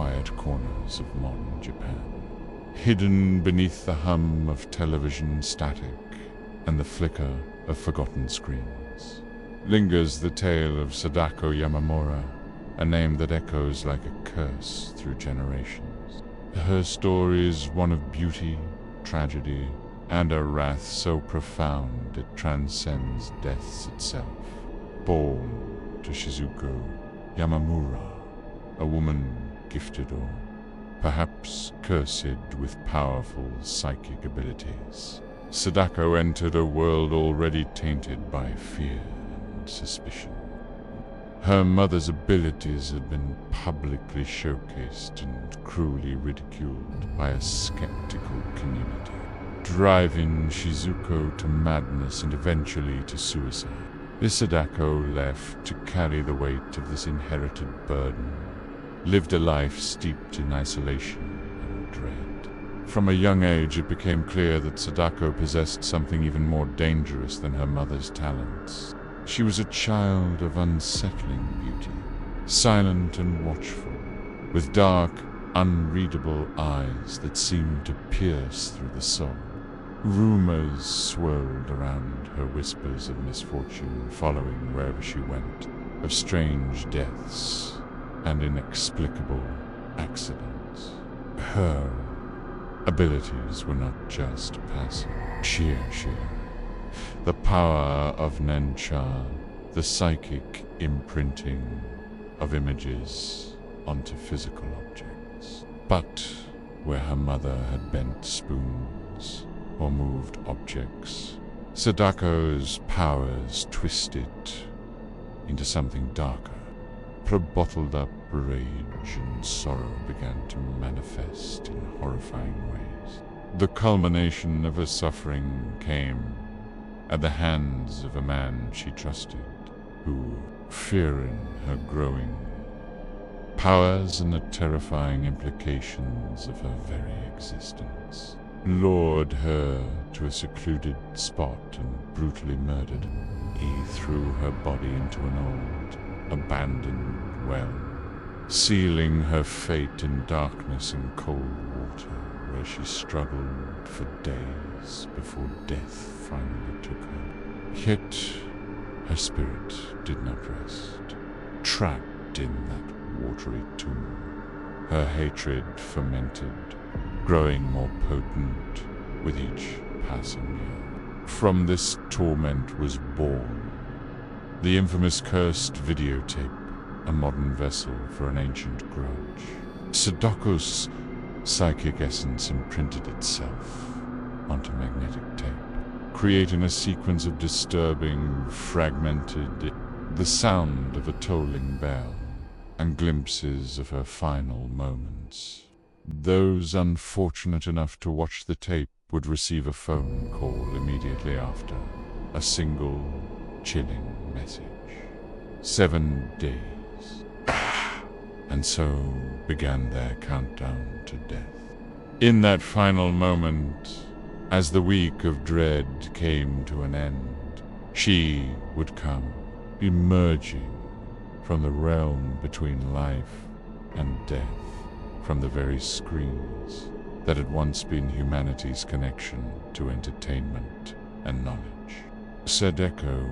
quiet corners of modern Japan. Hidden beneath the hum of television static and the flicker of forgotten screens, lingers the tale of Sadako Yamamura, a name that echoes like a curse through generations. Her story is one of beauty, tragedy, and a wrath so profound it transcends death itself. Born to Shizuko Yamamura, a woman gifted or perhaps cursed with powerful psychic abilities, Sadako entered a world already tainted by fear and suspicion. Her mother's abilities had been publicly showcased and cruelly ridiculed by a skeptical community, driving Shizuko to madness and eventually to suicide. Sadako, left to carry the weight of this inherited burden, lived a life steeped in isolation and dread. From a young age, it became clear that Sadako possessed something even more dangerous than her mother's talents. She was a child of unsettling beauty, silent and watchful, with dark, unreadable eyes that seemed to pierce through the soul. Rumors swirled around her, whispers of misfortune following wherever she went, of strange deaths and inexplicable accidents. Her abilities were not just passive. Sheer. The power of Nensha, the psychic imprinting of images onto physical objects. But where her mother had bent spoons or moved objects, Sadako's powers twisted into something darker. Her bottled-up rage and sorrow began to manifest in horrifying ways. The culmination of her suffering came at the hands of a man she trusted, who, fearing her growing powers and the terrifying implications of her very existence, lured her to a secluded spot and brutally murdered. He threw her body into an old, abandoned well, sealing her fate in darkness and cold water, where she struggled for days before death finally took her. Yet her spirit did not rest. Trapped in that watery tomb, her hatred fermented, growing more potent with each passing year. From this torment was born the infamous cursed videotape, a modern vessel for an ancient grudge. Sadako's psychic essence imprinted itself onto magnetic tape, creating a sequence of disturbing, fragmented, the sound of a tolling bell, and glimpses of her final moments. Those unfortunate enough to watch the tape would receive a phone call immediately after, a single, chilling message. 7 days. And so began their countdown to death. In that final moment, as the week of dread came to an end, she would come, emerging from the realm between life and death, from the very screens that had once been humanity's connection to entertainment and knowledge. Sadako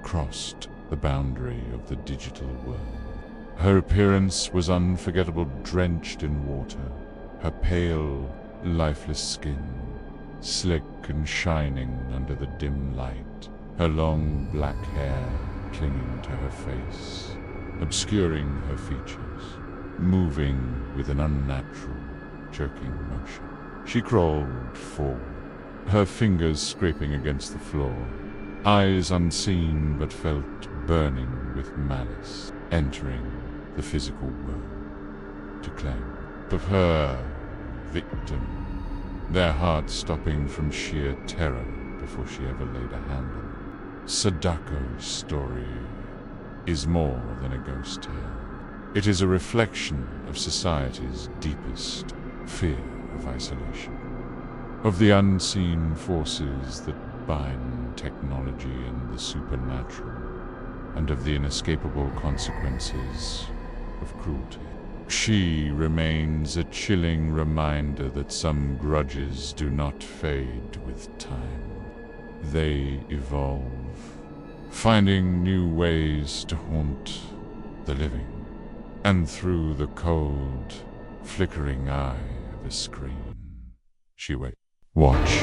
crossed the boundary of the digital world. Her appearance was unforgettable, drenched in water, her pale, lifeless skin slick and shining under the dim light, her long black hair clinging to her face, obscuring her features, moving with an unnatural, jerking motion. She crawled forward, her fingers scraping against the floor, eyes unseen but felt burning with malice, entering the physical world to claim of her victim, their hearts stopping from sheer terror before she ever laid a hand on them. Sadako's story is more than a ghost tale. It is a reflection of society's deepest fear of isolation, of the unseen forces that bind technology and the supernatural, and of the inescapable consequences of cruelty. She remains a chilling reminder that some grudges do not fade with time. They evolve, finding new ways to haunt the living, and through the cold, flickering eye of a screen, she waits. Watch,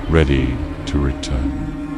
ready to return.